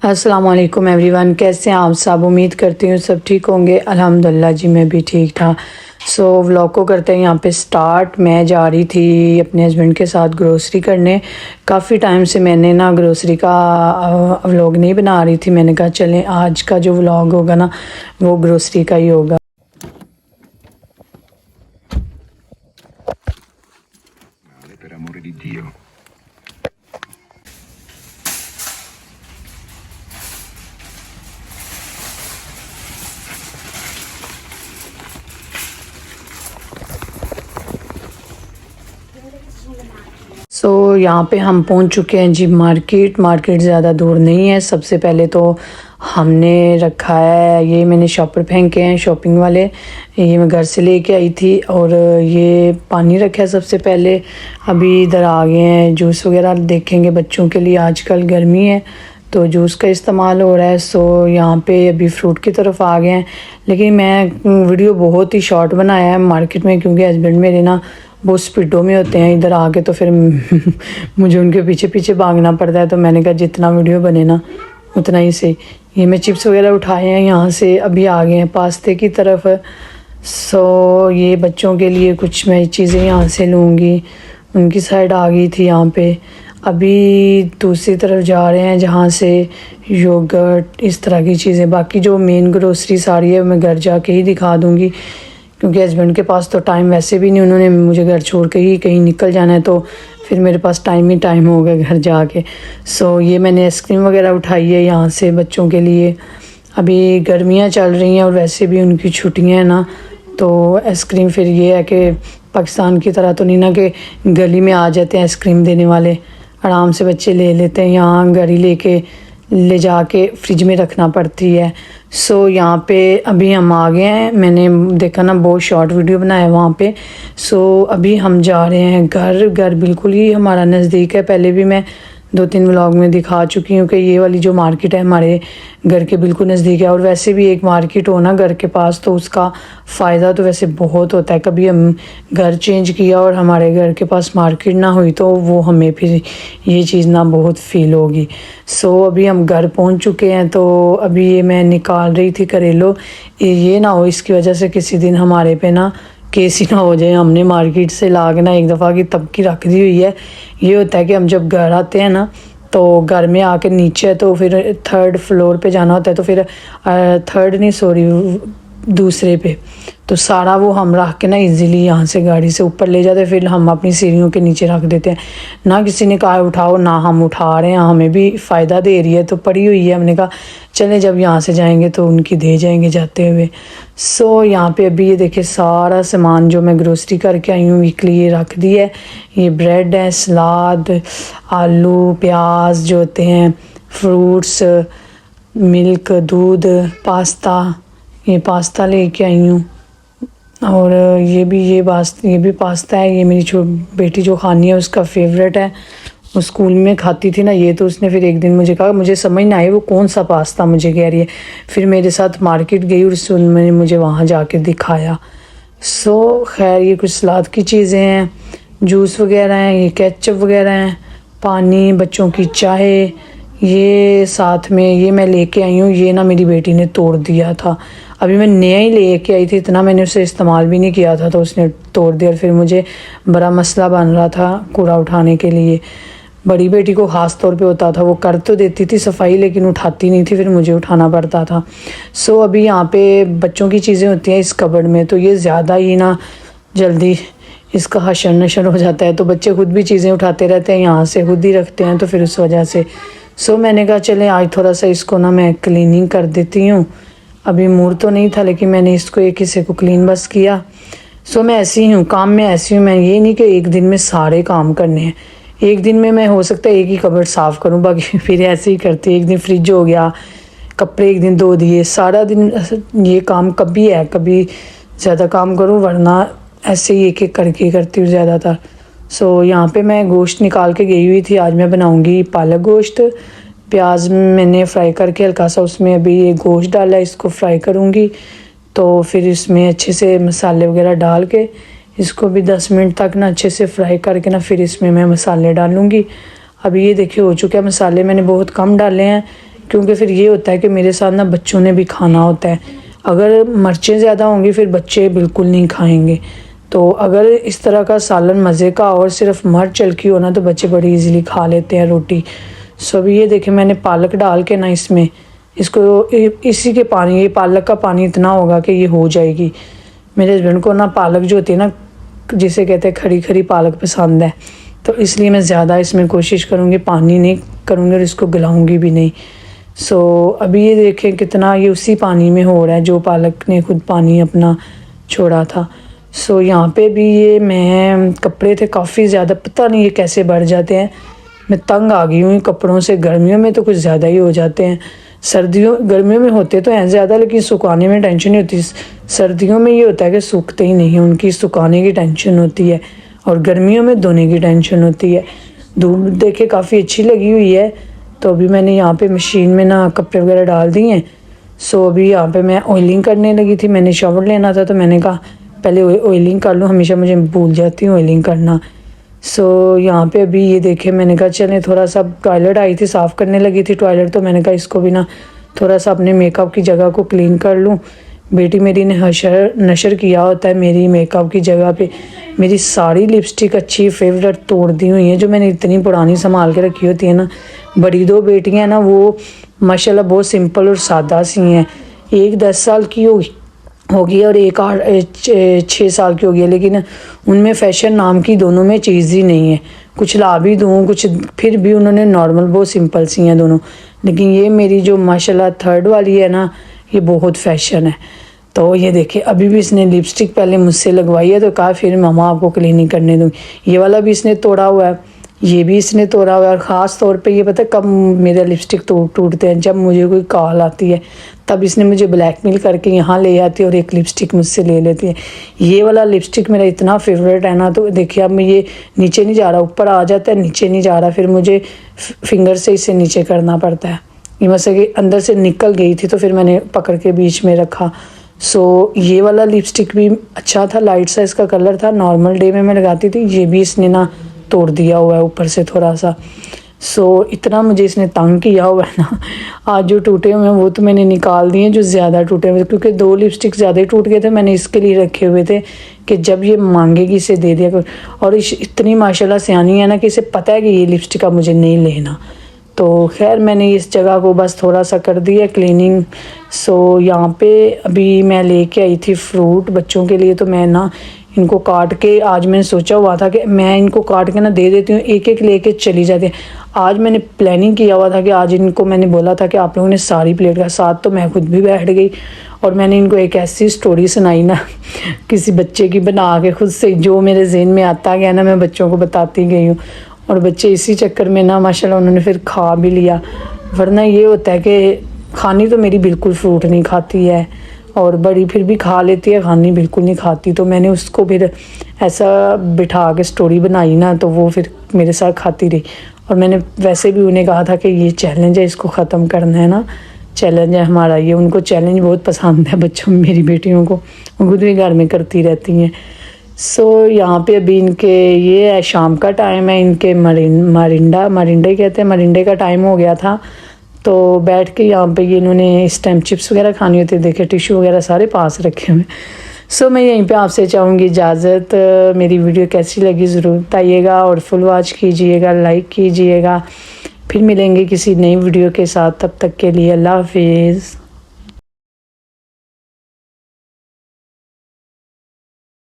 अस्सलाम वालेकुम एवरीवन, कैसे हैं आप सब। उम्मीद करती हूँ सब ठीक होंगे। अल्हम्दुलिल्लाह जी, मैं भी ठीक था। व्लॉग को करते हैं यहाँ पे स्टार्ट। मैं जा रही थी अपने हस्बैंड के साथ ग्रोसरी करने। काफ़ी टाइम से मैंने ना ग्रोसरी का व्लॉग नहीं बना रही थी। मैंने कहा चलें आज का जो व्लॉग होगा ना वो ग्रोसरी का ही होगा। Per amore di Dio. यहाँ पे हम पहुँच चुके हैं जी मार्केट ज़्यादा दूर नहीं है। सबसे पहले तो हमने रखा है, ये मैंने शॉपर फेंके हैं शॉपिंग वाले, ये मैं घर से लेके आई थी। और ये पानी रखा है सबसे पहले। अभी इधर आ गए हैं जूस वगैरह देखेंगे बच्चों के लिए। आजकल गर्मी है तो जूस का इस्तेमाल हो रहा है। यहाँ पे अभी फ्रूट की तरफ आ गए हैं। लेकिन मैं वीडियो बहुत ही शॉर्ट बनाया है मार्केट में, क्योंकि हस्बैंड मेरे ना बहुत स्पीडों में होते हैं इधर आके, तो फिर मुझे उनके पीछे पीछे भागना पड़ता है। तो मैंने कहा जितना वीडियो बने ना उतना ही सही। ये मैं चिप्स वगैरह उठाए हैं यहाँ से, अभी आ गए हैं पास्ते की तरफ। ये बच्चों के लिए कुछ मैं चीज़ें यहाँ से लूँगी। उनकी साइड आ गई थी यहाँ पे। अभी दूसरी तरफ जा रहे हैं जहाँ से योगर्ट इस तरह की चीज़ें। बाकी जो मेन ग्रोसरी सारी है मैं घर जाके ही दिखा दूँगी, क्योंकि हस्बैंड के पास तो टाइम वैसे भी नहीं, उन्होंने मुझे घर छोड़ के ही कहीं निकल जाना है, तो फिर मेरे पास टाइम ही टाइम होगा घर जाके। ये मैंने आइसक्रीम वगैरह उठाई है यहाँ से बच्चों के लिए। अभी गर्मियाँ चल रही हैं और वैसे भी उनकी छुट्टियाँ हैं ना, तो आइसक्रीम फिर ये है कि पाकिस्तान की तरह तो नहीं ना कि गली में आ जाते हैं आइसक्रीम देने वाले। आराम से बच्चे ले लेते हैं, यहाँ घर ही ले जाके फ्रिज में रखना पड़ती है। यहाँ पे अभी हम आ गए हैं। मैंने देखा ना बहुत शॉर्ट वीडियो बनाया वहाँ पे। अभी हम जा रहे हैं घर बिल्कुल ही हमारा नज़दीक है। पहले भी मैं 2-3 व्लॉग में दिखा चुकी हूँ कि ये वाली जो मार्केट है हमारे घर के बिल्कुल नज़दीक है। और वैसे भी एक मार्केट हो ना घर के पास तो उसका फ़ायदा तो वैसे बहुत होता है। कभी हम घर चेंज किया और हमारे घर के पास मार्केट ना हुई तो वो हमें फिर ये चीज़ ना बहुत फ़ील होगी। अभी हम घर पहुँच चुके हैं। तो अभी ये मैं निकाल रही थी करेलो। ये ना हो इसकी वजह से किसी दिन हमारे पे ना केस ही ना हो जाए। हमने मार्केट से ला के ना एक दफ़ा की तब की रख दी हुई है। ये होता है कि हम जब घर आते हैं ना तो घर में आके नीचे तो फिर 3rd फ्लोर पे जाना होता है, तो फिर 3rd नहीं सॉरी दूसरे पे, तो सारा वो हम रख के ना इजीली यहाँ से गाड़ी से ऊपर ले जाते हैं। फिर हम अपनी सीढ़ियों के नीचे रख देते हैं। ना किसी ने कहा उठाओ ना हम उठा रहे हैं, हमें भी फ़ायदा दे रही है तो पड़ी हुई है। हमने कहा चले जब यहाँ से जाएंगे तो उनकी दे जाएंगे जाते हुए। यहाँ पे अभी ये देखिए सारा सामान जो मैं ग्रोसरी करके आई हूँ वीकली ये रख दी है। ये ब्रेड है, सलाद, आलू, प्याज जो होते हैं, फ्रूट्स, मिल्क, दूध, पास्ता। ये पास्ता लेके आई हूँ। और ये भी पास्ता है। ये मेरी बेटी जो खानी है उसका फेवरेट है, वो स्कूल में खाती थी ना ये, तो उसने फिर एक दिन मुझे कहा, मुझे समझ ना आई वो कौन सा पास्ता मुझे कह रही है। फिर मेरे साथ मार्केट गई और उन्होंने मुझे वहाँ जाके दिखाया। खैर ये कुछ सलाद की चीज़ें हैं, जूस वगैरह हैं, ये केचप वगैरह हैं, पानी, बच्चों की चाय, ये साथ में ये मैं लेके आई हूँ। ये ना मेरी बेटी ने तोड़ दिया था, अभी मैं नया ही लेके आई थी, इतना मैंने उसे इस्तेमाल भी नहीं किया था तो उसने तोड़ दिया। फिर मुझे बड़ा मसला बन रहा था कूड़ा उठाने के लिए। बड़ी बेटी को ख़ास तौर पे होता था, वो कर तो देती थी सफाई लेकिन उठाती नहीं थी, फिर मुझे उठाना पड़ता था। अभी यहाँ पे बच्चों की चीज़ें होती हैं इस कबर्ड में, तो ये ज़्यादा ही ना जल्दी इसका हशर नशर हो जाता है, तो बच्चे खुद भी चीज़ें उठाते रहते हैं यहाँ से, खुद ही रखते हैं, तो फिर उस वजह से मैंने कहा चले आज थोड़ा सा इसको ना मैं क्लीनिंग कर देती हूँ। अभी मूड तो नहीं था लेकिन मैंने इसको एक हिस्से को क्लीन बस किया। मैं ऐसी ही हूँ, काम में ऐसी हूँ मैं, ये नहीं कि एक दिन में सारे काम करने हैं। एक दिन में मैं हो सकता है एक ही कबर्ड साफ़ करूँ, बाकी फिर ऐसे ही करती। एक दिन फ्रिज हो गया, कपड़े एक दिन धो दिए, सारा दिन ये काम कभी है कभी ज़्यादा काम करूँ, वरना ऐसे ही एक करके करती हूँ ज़्यादातर। यहाँ पे मैं गोश्त निकाल के गई हुई थी। आज मैं बनाऊँगी पालक गोश्त। प्याज मैंने फ्राई करके हल्का सा उसमें अभी ये गोश्त डाला, इसको फ्राई करूँगी। तो फिर इसमें अच्छे से मसाले वगैरह डाल के इसको भी 10 मिनट तक ना अच्छे से फ्राई करके ना फिर इसमें मैं मसाले डालूँगी। अभी ये देखिए हो चुका है, मसाले मैंने बहुत कम डाले हैं क्योंकि फिर ये होता है कि मेरे साथ ना बच्चों ने भी खाना होता है। अगर मिर्चें ज़्यादा होंगी फिर बच्चे बिल्कुल नहीं खाएंगे। तो अगर इस तरह का सालन मज़े का और सिर्फ मिर्च हल्की हो ना तो बच्चे बड़ी इजीली खा लेते हैं रोटी। सो अभी ये देखें मैंने पालक डाल के ना इसमें इसको इसी के पानी, ये पालक का पानी इतना होगा कि ये हो जाएगी। मेरे हस्बैंड को ना पालक जो होती है ना, जिसे कहते हैं खड़ी खड़ी पालक, पसंद है, तो इसलिए मैं ज़्यादा इसमें कोशिश करूँगी पानी नहीं करूँगी और इसको गलाऊँगी भी नहीं। सो अभी ये देखें कितना ये उसी पानी में हो रहा है जो पालक ने खुद पानी अपना छोड़ा था। सो यहाँ पे भी ये मैं कपड़े थे काफ़ी ज़्यादा, पता नहीं ये कैसे बढ़ जाते हैं। मैं तंग आ गई हूँ कपड़ों से। गर्मियों में तो कुछ ज़्यादा ही हो जाते हैं, गर्मियों में होते तो हैं ज़्यादा लेकिन सुखाने में टेंशन नहीं होती। सर्दियों में ये होता है कि सूखते ही नहीं हैं, उनकी सुखाने की टेंशन होती है और गर्मियों में धोने की टेंशन होती है। धूप देखे काफ़ी अच्छी लगी हुई है, तो अभी मैंने यहाँ पे मशीन में ना कपड़े वगैरह डाल दिए हैं। सो अभी यहाँ पे मैं ऑयलिंग करने लगी थी, मैंने शावर लेना था तो मैंने कहा पहले ऑयलिंग कर लूँ, हमेशा मुझे भूल जाती हूँ ऑयलिंग करना। सो यहाँ पे अभी ये देखे मैंने कहा चले थोड़ा सा, टॉयलेट आई थी साफ़ करने लगी थी टॉयलेट, तो मैंने कहा इसको भी ना थोड़ा सा अपने मेकअप की जगह को क्लीन कर लूँ। बेटी मेरी ने नशर किया होता है मेरी मेकअप की जगह पे। मेरी सारी लिपस्टिक अच्छी फेवरेट तोड़ दी हुई है जो मैंने इतनी पुरानी संभाल के रखी होती है ना। बड़ी दो बेटियां ना वो माशाल्लाह बहुत सिंपल और सादा सी हैं। एक 10 साल की होगी और एक 6 साल की होगी है, लेकिन उनमें फ़ैशन नाम की दोनों में चीज़ ही नहीं है। कुछ ला भी दूँ कुछ, फिर भी उन्होंने नॉर्मल बहुत सिंपल सी हैं दोनों। लेकिन ये मेरी जो माशाल्लाह थर्ड वाली है ना, ये बहुत फ़ैशन है। तो ये देखिए अभी भी इसने लिपस्टिक पहले मुझसे लगवाई है तो कहा फिर मामा आपको क्लीनिंग करने दूँगी। ये वाला भी इसने तोड़ा हुआ है, ये भी इसने तोड़ा हुआ है। और ख़ास तौर पे ये पता है कब मेरे लिपस्टिक टूटते हैं, जब मुझे कोई कॉल आती है तब इसने मुझे ब्लैकमेल करके यहाँ ले आती है और एक लिपस्टिक मुझसे ले लेती है। ये वाला लिपस्टिक मेरा इतना फेवरेट है ना, तो देखिए अब मैं ये नीचे नहीं जा रहा, ऊपर आ जाता है नीचे नहीं जा रहा, फिर मुझे फिंगर से इसे नीचे करना पड़ता है। ये मतलब कि अंदर से निकल गई थी तो फिर मैंने पकड़ के बीच में रखा। सो ये वाला लिपस्टिक भी अच्छा था, लाइट सा इसका कलर था, नॉर्मल डे में मैं लगाती थी। ये भी इसने ना तोड़ दिया हुआ है ऊपर से थोड़ा सा। सो इतना मुझे इसने तंग किया हुआ है ना, आज जो टूटे हुए हैं वो तो मैंने निकाल दिए जो ज़्यादा टूटे हुए, क्योंकि 2 लिपस्टिक ज़्यादा ही टूट गए थे। मैंने इसके लिए रखे हुए थे कि जब ये मांगेगी इसे दे दिया कर। और इतनी माशाल्लाह सियानी है ना कि इसे पता है कि ये लिपस्टिक का मुझे नहीं लेना। तो खैर मैंने इस जगह को बस थोड़ा सा कर दिया क्लीनिंग। सो यहाँ पे अभी मैं लेके आई थी फ्रूट बच्चों के लिए, तो मैं ना इनको काट के, आज मैंने सोचा हुआ था कि मैं इनको काट के ना दे देती हूँ, एक एक लेके चली जाती है। आज मैंने प्लानिंग किया हुआ था कि आज इनको मैंने बोला था कि आप लोगों ने सारी प्लेट का साथ, तो मैं खुद भी बैठ गई और मैंने इनको एक ऐसी स्टोरी सुनाई ना किसी बच्चे की बना के, खुद से जो मेरे ज़हन में आता गया ना मैं बच्चों को बताती गई हूँ। और बच्चे इसी चक्कर में ना माशाल्लाह उन्होंने फिर खा भी लिया। वरना ये होता है कि खानी तो मेरी बिल्कुल फ्रूट नहीं खाती है और बड़ी फिर भी खा लेती है, खानी बिल्कुल नहीं खाती। तो मैंने उसको फिर ऐसा बिठा के स्टोरी बनाई ना, तो वो फिर मेरे साथ खाती रही। और मैंने वैसे भी उन्हें कहा था कि ये चैलेंज है, इसको ख़त्म करना है ना, चैलेंज है हमारा ये। उनको चैलेंज बहुत पसंद है बच्चों में, मेरी बेटियों को, वो खुद भी घर में करती रहती हैं। सो यहाँ पे अभी इनके ये है शाम का टाइम है, इनके मरिंडा कहते हैं, मरिंडे का टाइम हो गया था। तो बैठ के यहाँ पे ये इन्होंने इस टाइम चिप्स वगैरह खानी होती है, देखे टिश्यू वगैरह सारे पास रखे हुए। सो मैं यहीं पे आपसे चाहूँगी इजाज़त। मेरी वीडियो कैसी लगी ज़रूर बताइएगा और फुल वॉच कीजिएगा, लाइक कीजिएगा। फिर मिलेंगे किसी नई वीडियो के साथ, तब तक के लिए अल्लाह हाफिज़।